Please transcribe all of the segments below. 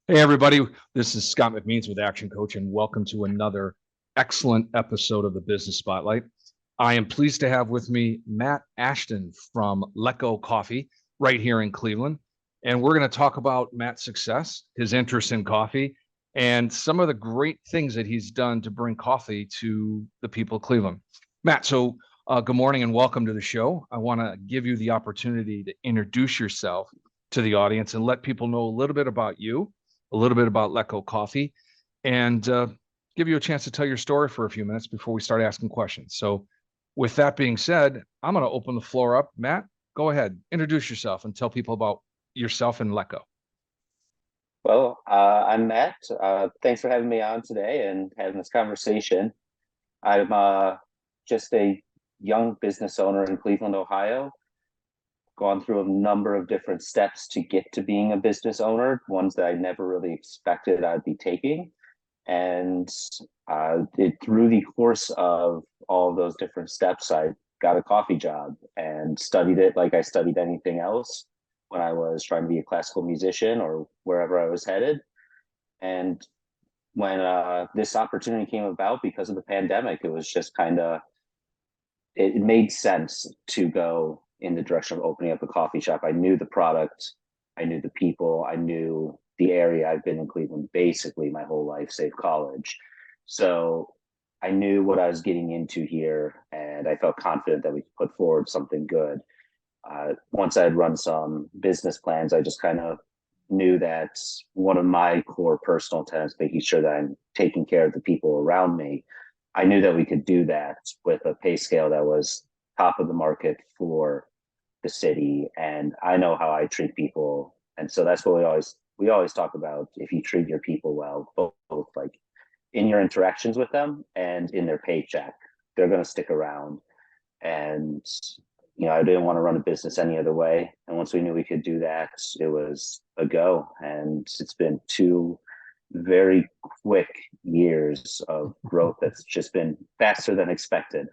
Hey, everybody. This is Scott McMeans with Action Coach, and welcome to another excellent episode of the Business Spotlight. I am pleased to have with me Matt Ashton from LEKKO Coffee right here in Cleveland. And we're going to talk about Matt's success, his interest in coffee, and some of the great things that he's done to bring coffee to the people of Cleveland. Matt, good morning and welcome to the show. I want to give you the opportunity to introduce yourself to the audience and let people know a little bit about you, a little bit about LEKKO Coffee, and give you a chance to tell your story for a few minutes before we start asking questions. So, with that being said, I'm going to open the floor up. Matt, go ahead, introduce yourself and tell people about yourself and LEKKO. I'm Matt. Thanks for having me on today and having this conversation. I'm just a young business owner in Cleveland, Ohio. Gone through a number of different steps to get to being a business owner, ones that I never really expected I'd be taking. And through the course of all of those different steps, I got a coffee job and studied it like I studied anything else when I was trying to be a classical musician or wherever I was headed. And when this opportunity came about because of the pandemic, it was just it made sense to go in the direction of opening up a coffee shop. I knew the product, I knew the people, I knew the area. I've been in Cleveland basically my whole life, save college. So I knew what I was getting into here, and I felt confident that we could put forward something good. Once I had run some business plans, I just kind of knew that one of my core personal tenets, making sure that I'm taking care of the people around me, I knew that we could do that with a pay scale that was top of the market for the city. And I know how I treat people. And so that's what we always talk about. If you treat your people well, both like in your interactions with them and in their paycheck, they're going to stick around. And I didn't want to run a business any other way. And once we knew we could do that, it was a go. And it's been two very quick years of growth that's just been faster than expected.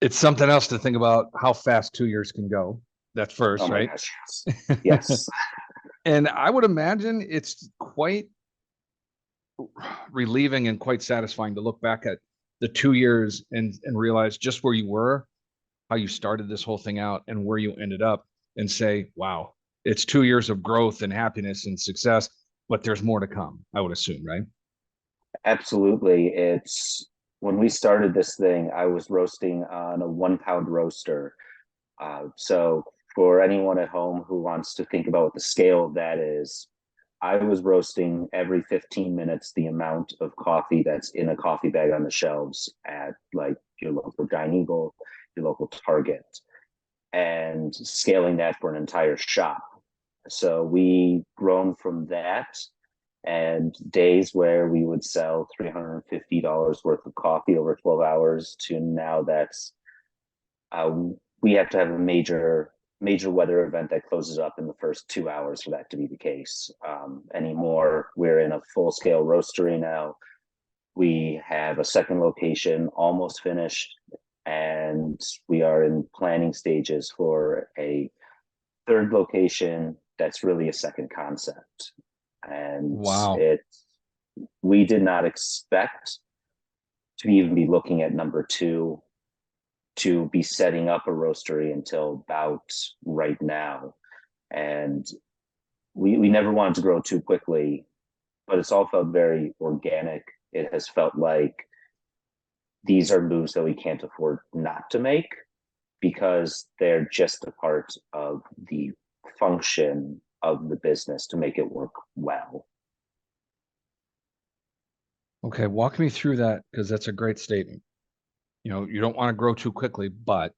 It's something else to think about how fast 2 years can go. That's Oh first, my right? gosh. Yes. And I would imagine it's quite relieving and quite satisfying to look back at the 2 years and realize just where you were, how you started this whole thing out, and where you ended up, and say, wow, it's 2 years of growth and happiness and success, but there's more to come, I would assume, right? Absolutely. It's when we started this thing, I was roasting on a 1 pound roaster. So for anyone at home who wants to think about what the scale of that is, I was roasting every 15 minutes the amount of coffee that's in a coffee bag on the shelves at like your local Giant Eagle, your local Target, and scaling that for an entire shop. So we grown from that, and days where we would sell $350 worth of coffee over 12 hours to now that's uh, we have to have a major weather event that closes up in the first 2 hours for that to be the case anymore. We're in a full scale roastery now. We have a second location almost finished, and we are in planning stages for a third location that's really a second concept. And Wow. it we did not expect to even be looking at number two, to be setting up a roastery until about right now. And we never wanted to grow too quickly, but it's all felt very organic. It has felt like these are moves that we can't afford not to make because they're just a part of the function of the business to make it work well. Okay, walk me through that because that's a great statement. You don't want to grow too quickly, but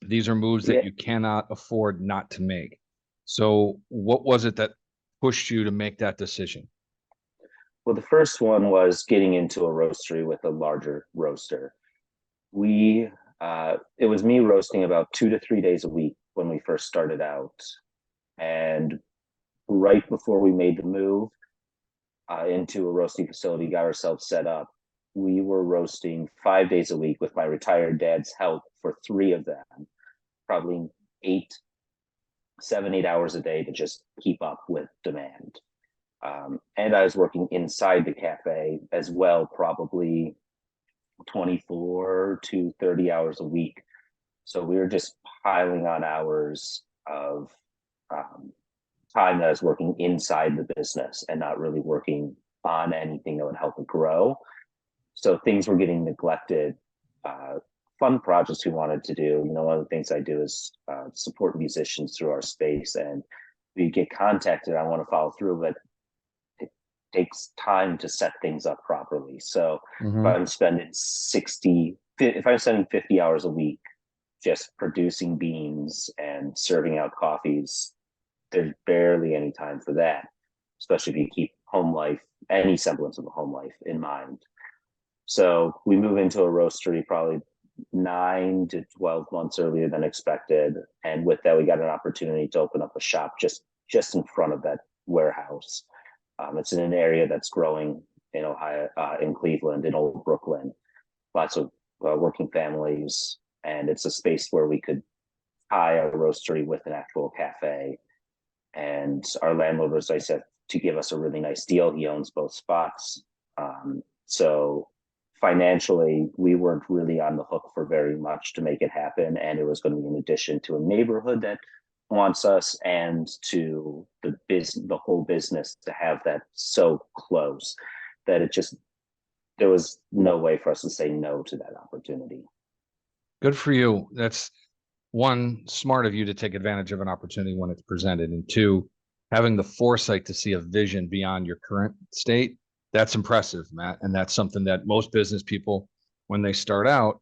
these are moves that Yeah. you cannot afford not to make. So, what was it that pushed you to make that decision? Well, the first one was getting into a roastery with a larger roaster. It was me roasting about 2 to 3 days a week when we first started out. And right before we made the move into a roasting facility, got ourselves set up, we were roasting 5 days a week with my retired dad's help for three of them, probably 7, 8 hours a day to just keep up with demand. And I was working inside the cafe as well, probably 24 to 30 hours a week. So we were just piling on hours of um, time that I was working inside the business and not really working on anything that would help it grow. So things were getting neglected. Uh, Fun projects we wanted to do. One of the things I do is support musicians through our space, and we get contacted. I want to follow through, but it takes time to set things up properly. So if Mhm. I'm spending if I'm spending 50 hours a week just producing beans and serving out coffees, there's barely any time for that, especially if you keep home life, any semblance of a home life in mind. So we move into a roastery probably 9 to 12 months earlier than expected. And with that, we got an opportunity to open up a shop just in front of that warehouse. It's in an area that's growing in Ohio, in Cleveland, in Old Brooklyn, lots of working families. And it's a space where we could tie a roastery with an actual cafe. And our landlord was, I said, to give us a really nice deal. He owns both spots. So financially, we weren't really on the hook for very much to make it happen. And it was going to be in addition to a neighborhood that wants us and to the whole business to have that so close that there was no way for us to say no to that opportunity. Good for you. That's one, smart of you to take advantage of an opportunity when it's presented, and two, having the foresight to see a vision beyond your current state. That's impressive, Matt. And that's something that most business people, when they start out,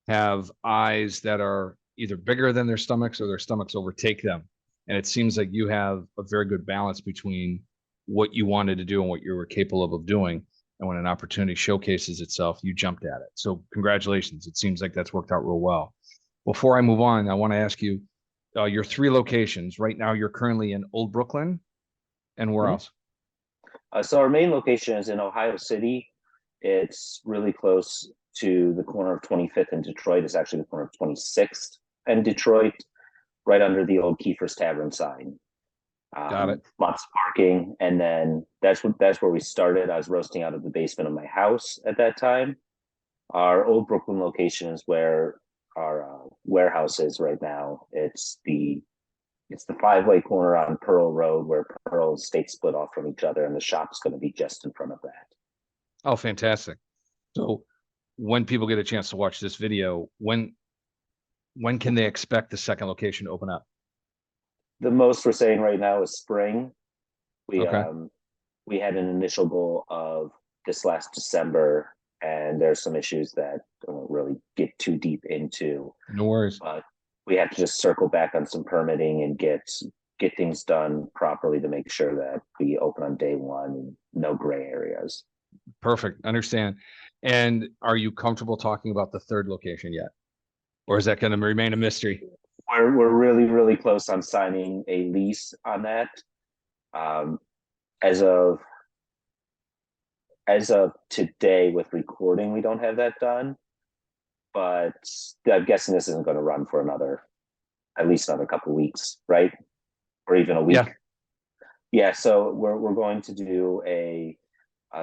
have eyes that are either bigger than their stomachs or their stomachs overtake them. And it seems like you have a very good balance between what you wanted to do and what you were capable of doing. And when an opportunity showcases itself, you jumped at it. So congratulations. It seems like that's worked out real well. Before I move on, I want to ask you your three locations. Right now, you're currently in Old Brooklyn, and where Mm-hmm. else? So our main location is in Ohio City. It's really close to the corner of 25th and Detroit. It's actually the corner of 26th and Detroit, right under the old Kiefer's Tavern sign. Got it. Lots of parking, and then that's where we started. I was roasting out of the basement of my house at that time. Our Old Brooklyn location is where our warehouse is right now. It's the five-way corner on Pearl Road where Pearl and State split off from each other, and the shop's going to be just in front of that. Oh, fantastic. So when people get a chance to watch this video, when can they expect the second location to open up? The most we're saying right now is spring. We Okay. we had an initial goal of this last December, and there's some issues that I won't really get too deep into, No worries. but we have to just circle back on some permitting and get things done properly to make sure that we open on day one, no gray areas. Perfect. Understand. And are you comfortable talking about the third location yet? Or is that going to remain a mystery? We're really, really close on signing a lease on that. Um, as of today with recording, we don't have that done, but I'm guessing this isn't going to run for at least another couple of weeks, right? Or even a week. Yeah. Yeah. So we're going to do a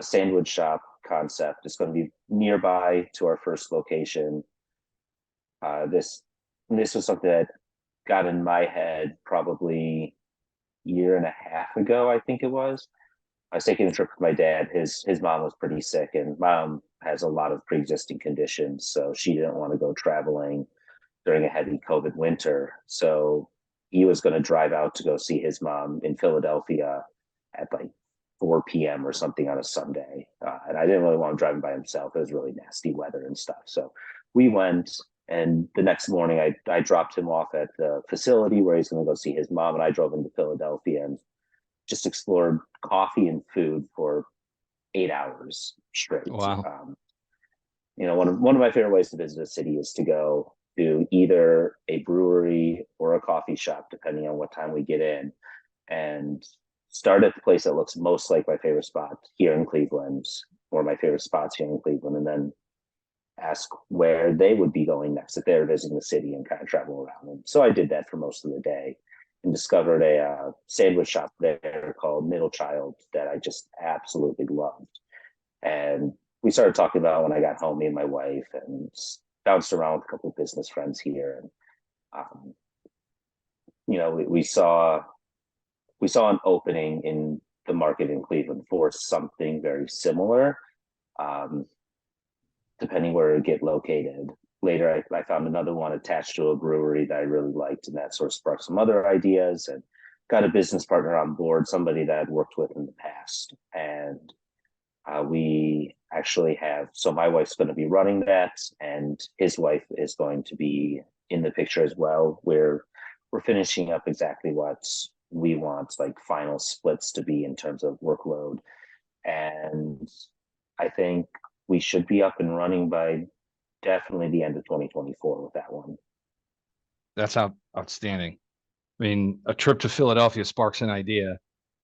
sandwich shop concept. It's going to be nearby to our first location. This was something that got in my head probably a year and a half ago, I think it was. I was taking a trip with my dad. His mom was pretty sick, and mom has a lot of pre-existing conditions, so she didn't want to go traveling during a heavy COVID winter. So he was going to drive out to go see his mom in Philadelphia at like 4 p.m. or something on a Sunday. And I didn't really want him driving by himself. It was really nasty weather and stuff. So we went, and the next morning I dropped him off at the facility where he's going to go see his mom, and I drove into Philadelphia and just explored coffee and food for 8 hours straight. Wow. One of my favorite ways to visit a city is to go to either a brewery or a coffee shop, depending on what time we get in, and start at the place that looks most like my favorite spot here in Cleveland, or my favorite spots here in Cleveland, and then ask where they would be going next if they're visiting the city and kind of travel around. And so I did that for most of the day. and discovered a sandwich shop there called Middle Child that I just absolutely loved. And we started talking about when I got home, me and my wife, and bounced around with a couple of business friends here. And um, we saw an opening in the market in Cleveland for something very similar. Um, Depending where it get located. Later, I found another one attached to a brewery that I really liked, and that sort of sparked some other ideas, and got a business partner on board, somebody that I'd worked with in the past. And we actually have, so my wife's going to be running that, and his wife is going to be in the picture as well. We're finishing up exactly what we want, like final splits to be in terms of workload. And I think we should be up and running by definitely the end of 2024 with that one. That's outstanding. I mean, a trip to Philadelphia sparks an idea.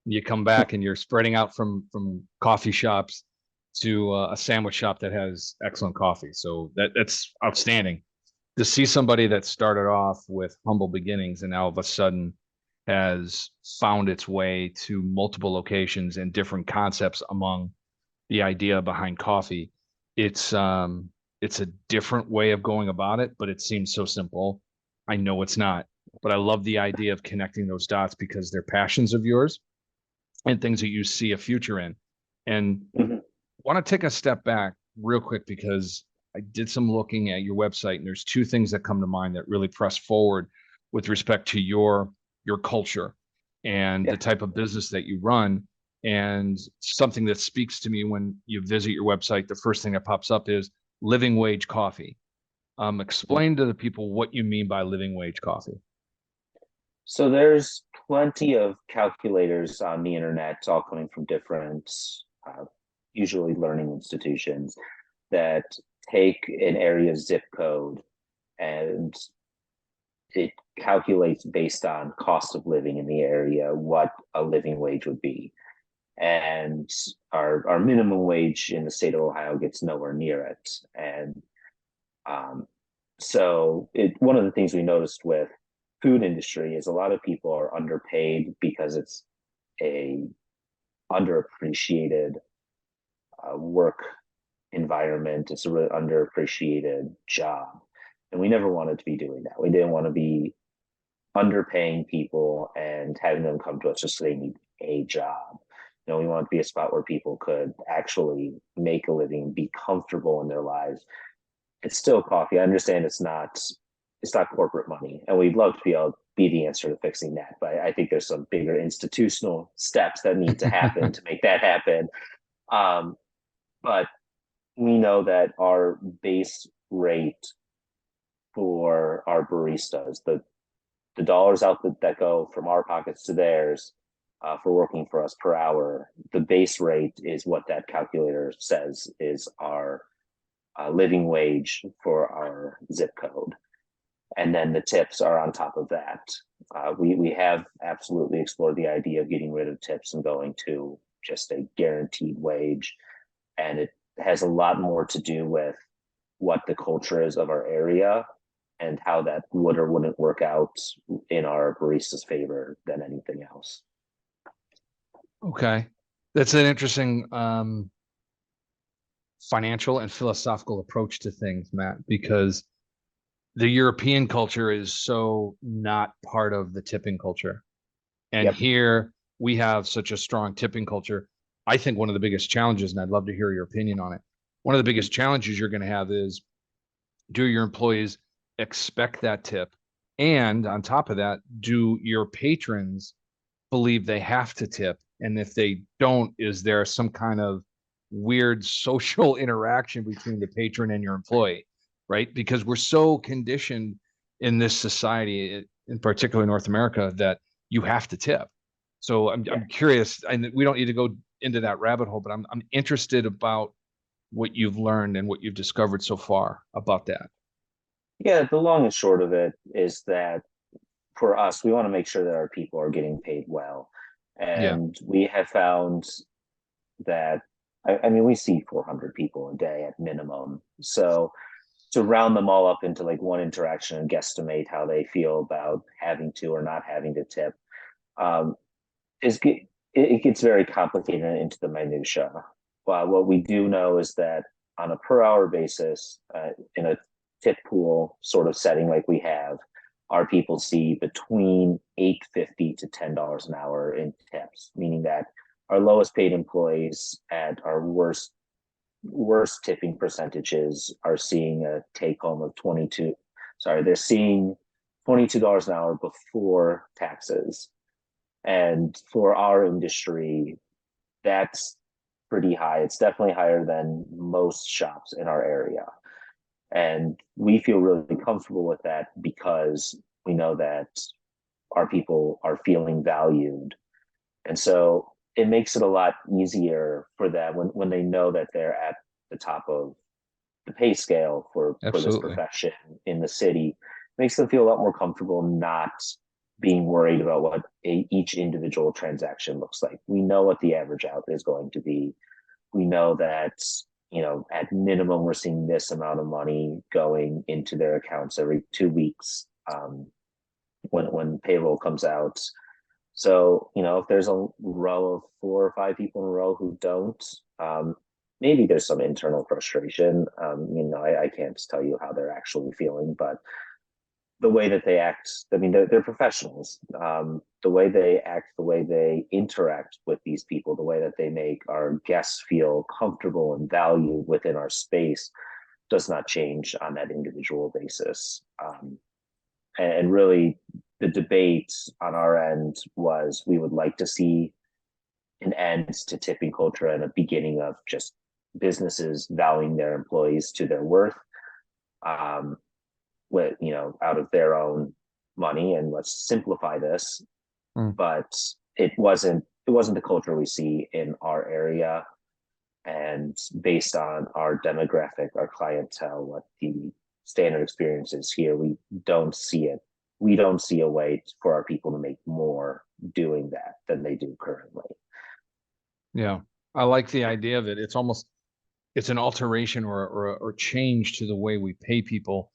You come back and you're spreading out from coffee shops to a sandwich shop that has excellent coffee. So that's outstanding to see somebody that started off with humble beginnings and now all of a sudden has found its way to multiple locations and different concepts among the idea behind coffee. It's a different way of going about it, but it seems so simple. I know it's not, but I love the idea of connecting those dots because they're passions of yours and things that you see a future in. And Mhm. want to take a step back real quick because I did some looking at your website and there's two things that come to mind that really press forward with respect to your culture and the Yeah. type of business that you run. And something that speaks to me when you visit your website, the first thing that pops up is living wage coffee. Explain to the people what you mean by living wage coffee. So there's plenty of calculators on the internet, all coming from different, uh, usually learning institutions, that take an area zip code and it calculates based on cost of living in the area what a living wage would be. And our minimum wage in the state of Ohio gets nowhere near it. And um, so one of the things we noticed with food industry is a lot of people are underpaid because it's a underappreciated work environment. It's a really underappreciated job. And we never wanted to be doing that. We didn't want to be underpaying people and having them come to us just so they need a job. We want to be a spot where people could actually make a living, be comfortable in their lives. It's still coffee. I understand it's not corporate money, and we'd love to be able to be the answer to fixing that. But I think there's some bigger institutional steps that need to happen to make that happen. But we know that our base rate for our baristas, the dollars out that go from our pockets to theirs for working for us per hour, the base rate is what that calculator says is our living wage for our zip code. And then the tips are on top of that. We have absolutely explored the idea of getting rid of tips and going to just a guaranteed wage. And it has a lot more to do with what the culture is of our area and how that would or wouldn't work out in our barista's favor than anything else. Okay. That's an interesting financial and philosophical approach to things, Matt, because the European culture is so not part of the tipping culture. And Yep. here we have such a strong tipping culture. I think one of the biggest challenges, and I'd love to hear your opinion on it. One of the biggest challenges you're going to have is, do your employees expect that tip? And on top of that, do your patrons believe they have to tip? And if they don't, is there some kind of weird social interaction between the patron and your employee, right? Because we're so conditioned in this society, in particular North America, that you have to tip. So I'm curious, and we don't need to go into that rabbit hole, but I'm interested about what you've learned and what you've discovered so far about that. Yeah, the long and short of it is that for us, we want to make sure that our people are getting paid well. Yeah. And we have found that, I mean, we see 400 people a day at minimum. So to round them all up into like one interaction and guesstimate how they feel about having to or not having to tip, um, it gets very complicated into the minutia. What we do know is that on a per hour basis, in a tip pool sort of setting like we have, our people see between $8.50 to $10 an hour in tips, meaning that our lowest paid employees at our worst tipping percentages are seeing a take home of 22. Sorry, they're seeing $22 an hour before taxes. And for our industry, that's pretty high. It's definitely higher than most shops in our area. And we feel really comfortable with that because we know that our people are feeling valued. And so it makes it a lot easier for them when they know that they're at the top of the pay scale for this profession in the city. It makes them feel a lot more comfortable not being worried about what each individual transaction looks like. We know what the average out is going to be. We know that, at minimum, we're seeing this amount of money going into their accounts every 2 weeks, when payroll comes out. So, if there's a row of 4 or 5 people in a row who don't, maybe there's some internal frustration. I can't tell you how they're actually feeling, but the way that they act, I mean, they're professionals. The way they act, the way they interact with these people, the way that they make our guests feel comfortable and valued within our space does not change on that individual basis. And really, the debate on our end was we would like to see an end to tipping culture and a beginning of just businesses valuing their employees to their worth. With out of their own money, and let's simplify this. But it wasn't the culture we see in our area, and based on our demographic, our clientele, what the standard experience is here, we don't see it. We don't see a way for our people to make more doing that than they do currently. Yeah, I like the idea of it. It's an alteration or change to the way we pay people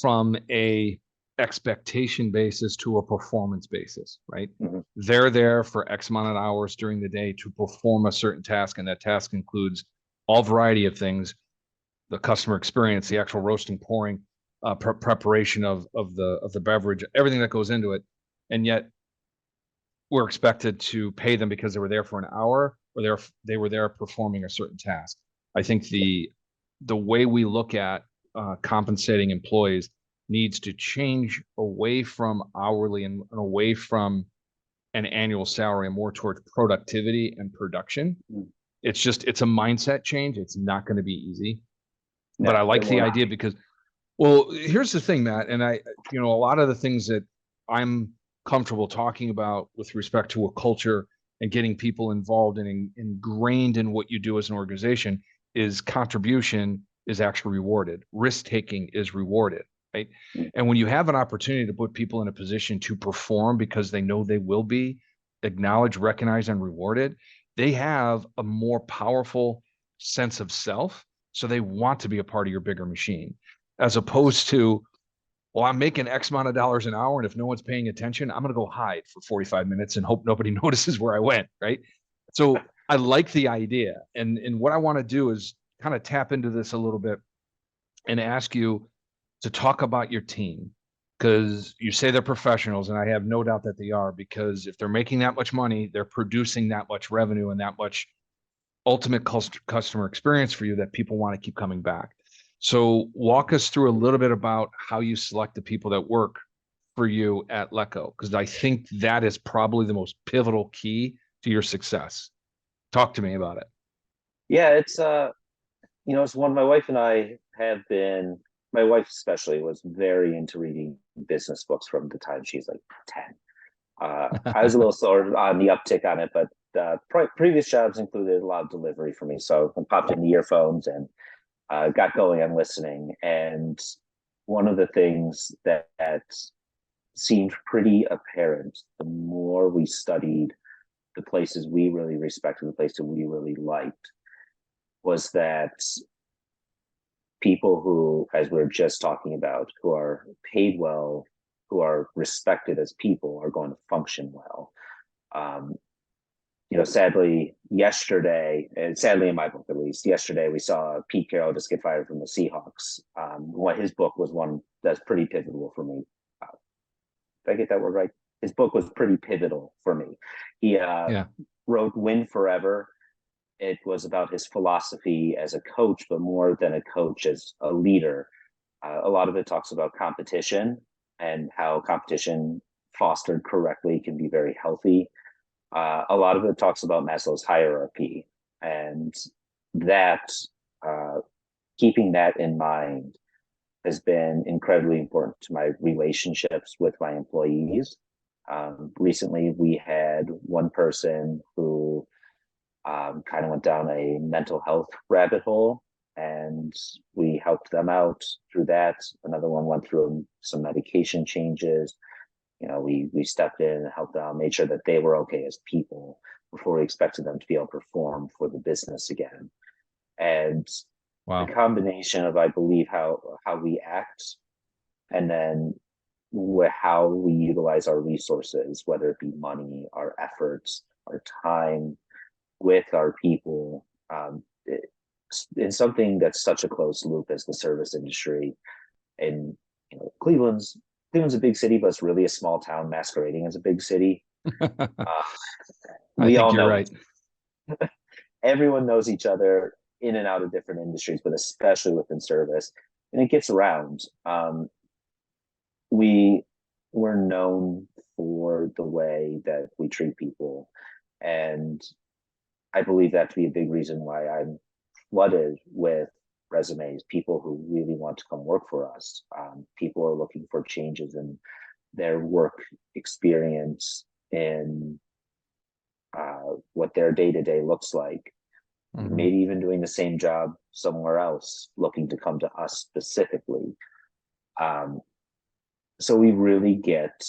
from a expectation basis to a performance basis, right? Mm-hmm. They're there for X amount of hours during the day to perform a certain task, and that task includes all variety of things: the customer experience, the actual roasting, pouring, preparation of the beverage, everything that goes into it. And yet we're expected to pay them because they were there for an hour, or they were there performing a certain task. I think the way we look at compensating employees needs to change away from hourly and away from an annual salary and more towards productivity and production. It's a mindset change. It's not going to be easy, but I like the idea because, well, here's the thing, Matt, and a lot of the things that I'm comfortable talking about with respect to a culture and getting people involved and ingrained in what you do as an organization is contribution is actually rewarded. Risk-taking is rewarded, right? And when you have an opportunity to put people in a position to perform because they know they will be acknowledged, recognized, and rewarded, they have a more powerful sense of self. So they want to be a part of your bigger machine, as opposed to, well, I'm making X amount of dollars an hour, and if no one's paying attention, I'm going to go hide for 45 minutes and hope nobody notices where I went, right? So I like the idea. And what I want to do is kind of tap into this a little bit and ask you to talk about your team, because you say they're professionals, and I have no doubt that they are, because if they're making that much money, they're producing that much revenue and that much ultimate customer experience for you that people want to keep coming back. So walk us through a little bit about how you select the people that work for you at LEKKO, because I think that is probably the most pivotal key to your success. Talk to me about it. Yeah, it's it's one my wife and I have been. My wife especially was very into reading business books from the time she's like 10. I was a little slower on the uptick on it, but previous jobs included a lot of delivery for me. So I popped in the earphones and got going on listening. And one of the things that seemed pretty apparent the more we studied the places we really respected, the places we really liked, was that people who, as we are just talking about, who are paid well, who are respected as people, are going to function well. Um, sadly, yesterday, and sadly in my book at least, yesterday we saw Pete Carroll just get fired from the Seahawks. What his book was one that's pretty pivotal for me. Did I get that word right? His book was pretty pivotal for me. He Yeah. wrote Win Forever. It was about his philosophy as a coach, but more than a coach, as a leader. A lot of it talks about competition and how competition fostered correctly can be very healthy. A lot of it talks about Maslow's hierarchy, and that keeping that in mind has been incredibly important to my relationships with my employees. Recently, we had one person who kind of went down a mental health rabbit hole, and we helped them out through that. Another one went through some medication changes. We stepped in and helped them, made sure that they were okay as people before we expected them to be able to perform for the business again. And Wow. the combination of, I believe, how we act, and then how we utilize our resources, whether it be money, our efforts, our time with our people, in something that's such a closed loop as the service industry. And Cleveland's a big city, but it's really a small town masquerading as a big city. I We think all you're know right. everyone knows each other in and out of different industries, but especially within service, and it gets around. We were known for the way that we treat people, and I believe that to be a big reason why I'm flooded with resumes, people who really want to come work for us. People are looking for changes in their work experience, in what their day-to-day looks like. Mhm. Maybe even doing the same job somewhere else, looking to come to us specifically. So we really get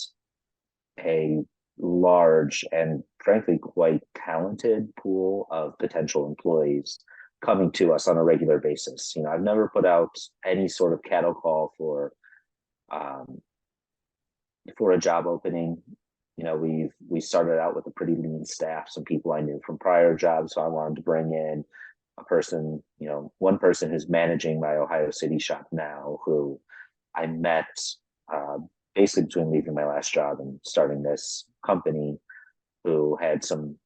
a large and frankly quite talented pool of potential employees coming to us on a regular basis. I've never put out any sort of cattle call um, for a job opening. We started out with a pretty lean staff, some people I knew from prior jobs, so I wanted to bring in a person, one person who's managing my Ohio City shop now, who I met uh, basically between leaving my last job and starting this company, who had some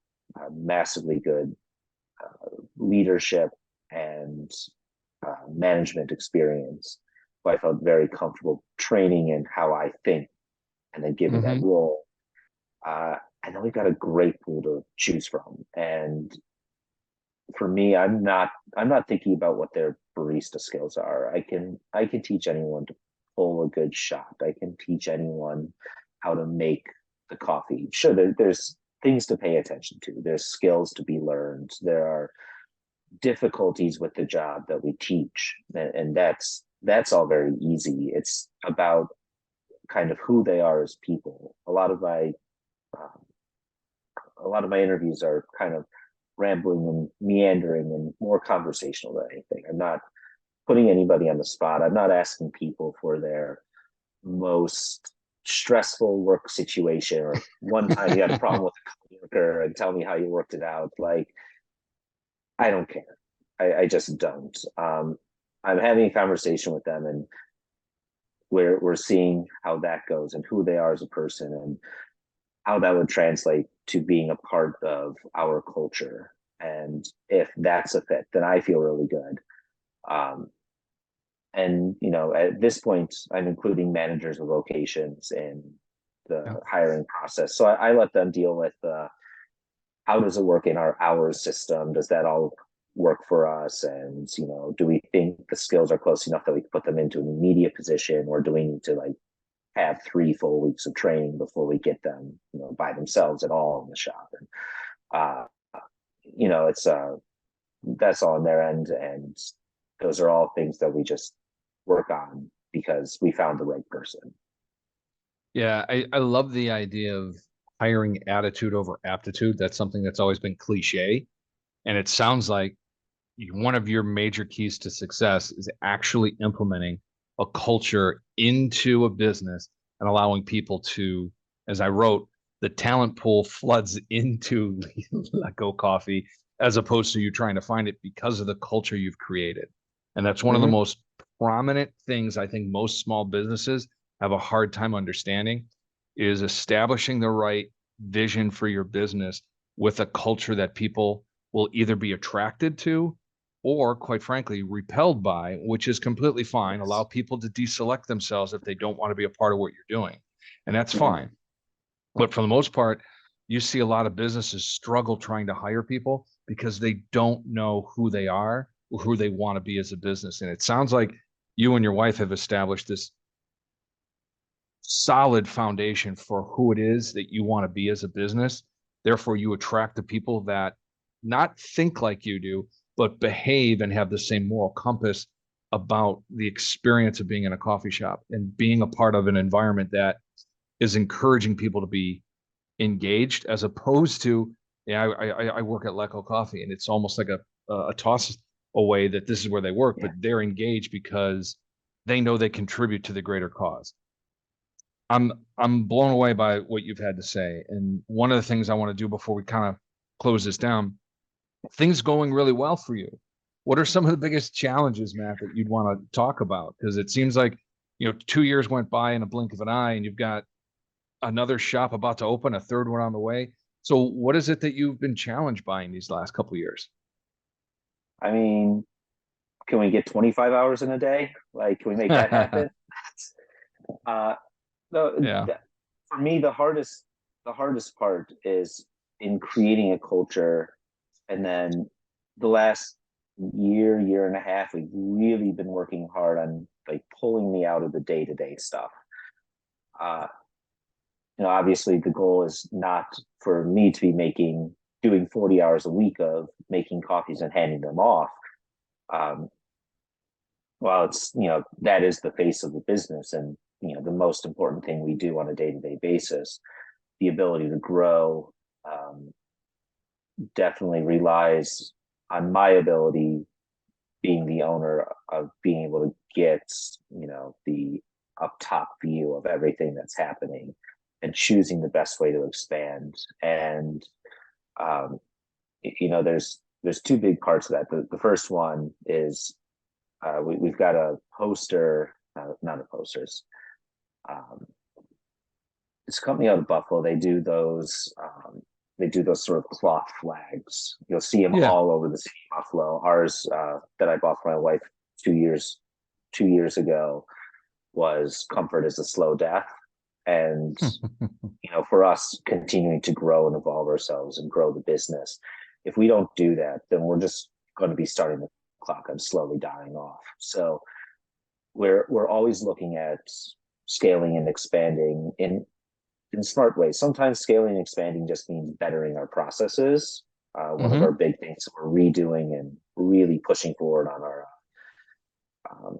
massively good leadership and management experience. So I felt very comfortable training in how I think and then giving that Mhm. role. And then we've got a great pool to choose from. And for me, I'm not thinking about what their barista skills are. I can teach anyone to pull a good shot. I can teach anyone how to make the coffee. Sure, there's things to pay attention to. There's skills to be learned. There are difficulties with the job that we teach, and that's all very easy. It's about kind of who they are as people. Um, a lot of my interviews are kind of rambling and meandering and more conversational than anything. I'm not putting anybody on the spot. I'm not asking people for their most stressful work situation, or one time you had a problem with a coworker and tell me how you worked it out. Like, I don't care. I just don't. I'm having a conversation with them, and we're seeing how that goes and who they are as a person, and how that would translate to being a part of our culture. And if that's a fit, then I feel really good. Um, and at this point, I'm including managers of locations in Yeah. the hiring process. So I let them deal with how does it work in our hours system? Does that all work for us? And do we think the skills are close enough that we can put them into an immediate position, or do we need to have 3 full weeks of training before we get them by themselves at all in the shop? And uh, it's that's all on their end, and those are all things that we just work on because we found the right person. Yeah, I love the idea of hiring attitude over aptitude. That's something that's always been cliche. And it sounds like one of your major keys to success is actually implementing a culture into a business and allowing people to, as I wrote, the talent pool floods into LEKKO Coffee as opposed to you trying to find it because of the culture you've created. And that's one of the Hmm. most prominent things I think most small businesses have a hard time understanding is establishing the right vision for your business with a culture that people will either be attracted to or, quite frankly, repelled by, which is completely fine. Allow Yes. people to deselect themselves if they don't want to be a part of what you're doing. And that's Hmm. fine. But for the most part, you see a lot of businesses struggle trying to hire people because they don't know who they are or who they want to be as a business. And it sounds like you and your wife have established this solid foundation for who it is that you want to be as a business. Therefore, you attract the people that not think like you do, but behave and have the same moral compass about the experience of being in a coffee shop and being a part of an environment that is encouraging people to be engaged as opposed to, yeah, I work at LEKKO Coffee and it's almost like a toss away that this is where they work, Yeah. but they're engaged because they know they contribute to the greater cause. I'm blown away by what you've had to say. And one of the things I want to do before we kind of close this down, things going really well for you. What are some of the biggest challenges, Matt, that you'd want to talk about? Because it seems like, 2 years went by in a blink of an eye and you've got another shop about to open, a third one on the way. So what is it that you've been challenged by in these last couple of years? I mean, can we get 25 hours in a day? Like, can we make that happen? Uh, no, Yeah. for me, the hardest part is in creating a culture, and then the last year and a half, we've really been working hard on like pulling me out of the day-to-day stuff. Uh, obviously the goal is not for me to be doing 40 hours a week of making coffees and handing them off. Um, while it's, that is the face of the business and, the most important thing we do on a day-to-day basis, the ability to grow definitely relies on my ability, being the owner, of being able to get, the up top view of everything that's happening and choosing the best way to expand. And um, there's two big parts of that. The first one is we've got a poster, not a posters. Um, this company out of Buffalo, they do those sort of cloth flags. You'll see them Yeah. all over the city of Buffalo. Ours that I bought for my wife 2 years ago was "Comfort is a Slow Death," and for us continuing to grow and evolve ourselves and grow the business, if we don't do that, then we're just going to be starting the clock on slowly dying off. So we're always looking at scaling and expanding in smart ways. Sometimes scaling and expanding just means bettering our processes. One of our Hmm. big things we're redoing and really pushing forward on our um,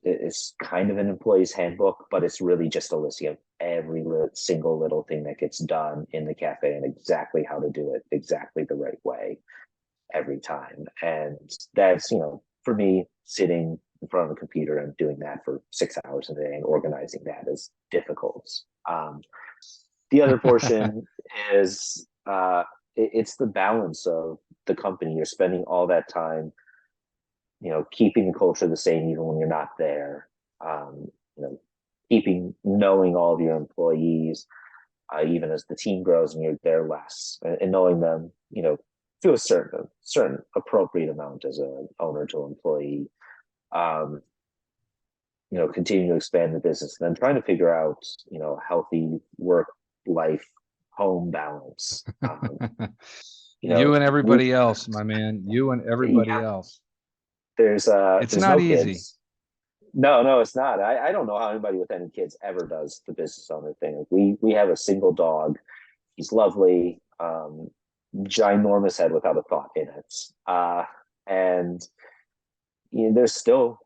it's kind of an employee's handbook, but it's really just a listing of every single little thing that gets done in the cafe and exactly how to do it exactly the right way every time. And that's, for me, sitting in front of a computer and doing that for 6 hours a day and organizing that is difficult. The other portion is it's the balance of the company. You're spending all that time, keeping the culture the same even when you're not there. Um, you know, knowing all of your employees, even as the team grows and you're there less, and knowing them, to a certain appropriate amount as an owner to employee. Um, continue to expand the business, and then trying to figure out, healthy work life home balance. You and We everybody else, my man. You and everybody yeah, else. there's It's there's not no easy. kids. No, it's not. I don't know how anybody with any kids ever does the business owner thing. Like, we have a single dog. He's lovely, ginormous head without a thought in it. And there's still,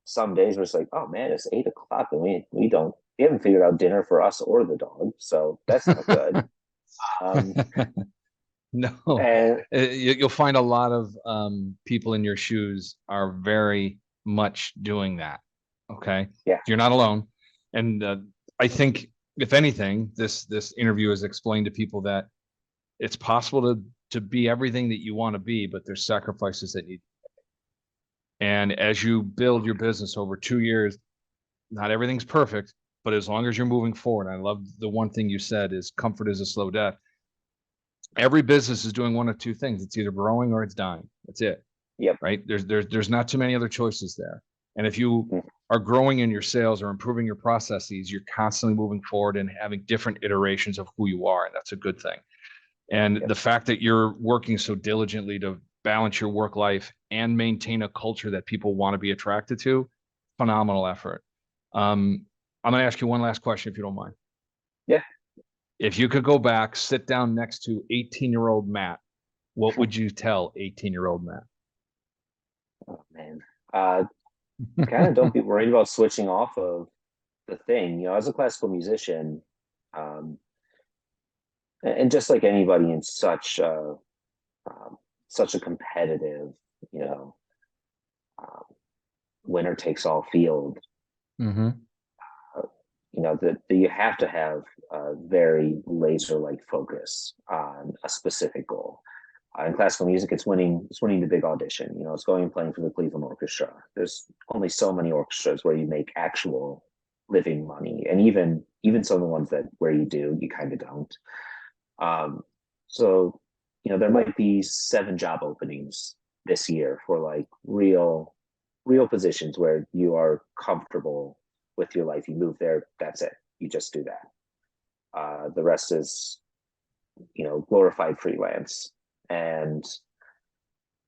some days where it's like, oh man, it's 8 o'clock and we haven't figured out dinner for us or the dog, so that's not good. Um, No, And you'll find a lot of people in your shoes are very much doing that. Okay, yeah, you're not alone. And I think, if anything, this interview has explained to people that it's possible to be everything that you want to be, but there's sacrifices that need. And as you build your business over 2 years, not everything's perfect, but as long as you're moving forward, I love the one thing you said is comfort is a slow death. Every business is doing one of two things. It's either growing or it's dying. That's it. yep, Right. There's not too many other choices there. And if you mm, are growing in your sales or improving your processes, you're constantly moving forward and having different iterations of who you are. And that's a good thing. And yep, the fact that you're working so diligently to balance your work life and maintain a culture that people want to be attracted to, phenomenal effort. I'm going to ask you one last question, if you don't mind. yeah. If you could go back, sit down next to 18-year-old Matt, what would you tell 18-year-old Matt? Oh man, kind of don't be worried about switching off of the thing. As a classical musician, um, and just like anybody in um, such a competitive, you know, um, winner takes all field. Mm-hmm. That you have to have a very laser like focus on a specific goal. In classical music, it's winning the big audition. It's going and playing for the Cleveland Orchestra. There's only so many orchestras where you make actual living money, and even some of the ones that where you do, you kind of don't. So there might be 7 job openings this year for like real positions where you are comfortable with your life. You move there, that's it. You just do that. The rest is glorified freelance. And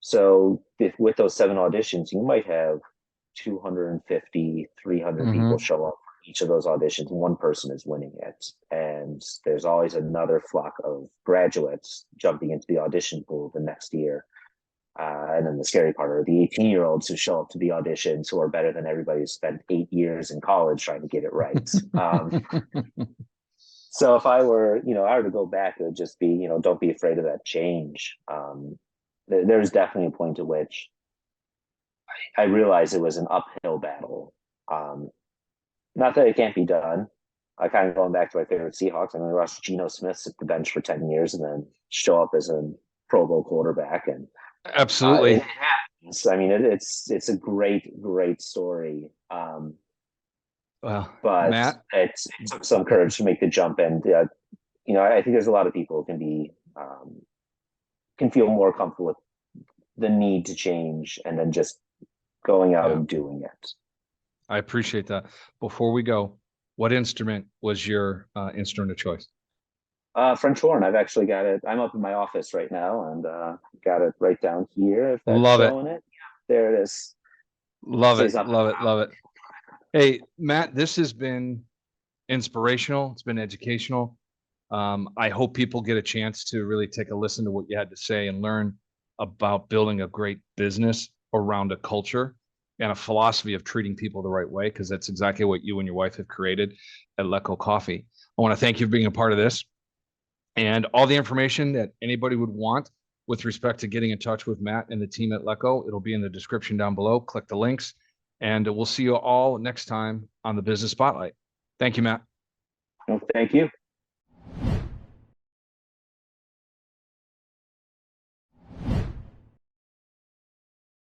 so with those 7 auditions, you might have 250, 300 people Mm-hmm. show up for each of those auditions. One person is winning it. And there's always another flock of graduates jumping into the audition pool the next year. And then the scary part are the 18-year-olds who show up to the auditions who are better than everybody who spent 8 years in college trying to get it right. So if I were to go back, it would just be, don't be afraid of that change. There's definitely a point at which I realized it was an uphill battle. Um, Not that it can't be done. I kind of going back to my favorite Seahawks. I'm going to watch Geno Smith sit the bench for 10 years and then show up as a Pro Bowl quarterback. And it Absolutely. happens. I mean, it's a great story. Well, But Matt, it took some courage to make the jump. And, I think there's a lot of people who can feel more comfortable with the need to change and then just going out yeah, and doing it. I appreciate that. Before we go, what instrument was your instrument of choice? French horn. I've actually got it. I'm up in my office right now and got it right down here. If that's Love it. showing it, yeah, there it is. Love it. Stays up. Love it. Love it. Hey, Matt, this has been inspirational. It's been educational. I hope people get a chance to really take a listen to what you had to say and learn about building a great business around a culture and a philosophy of treating people the right way, because that's exactly what you and your wife have created at LEKKO Coffee. I want to thank you for being a part of this, and all the information that anybody would want with respect to getting in touch with Matt and the team at LEKKO. It'll be in the description down below. Click the links, and we'll see you all next time on the Business Spotlight. Thank you, Matt. Well, thank you.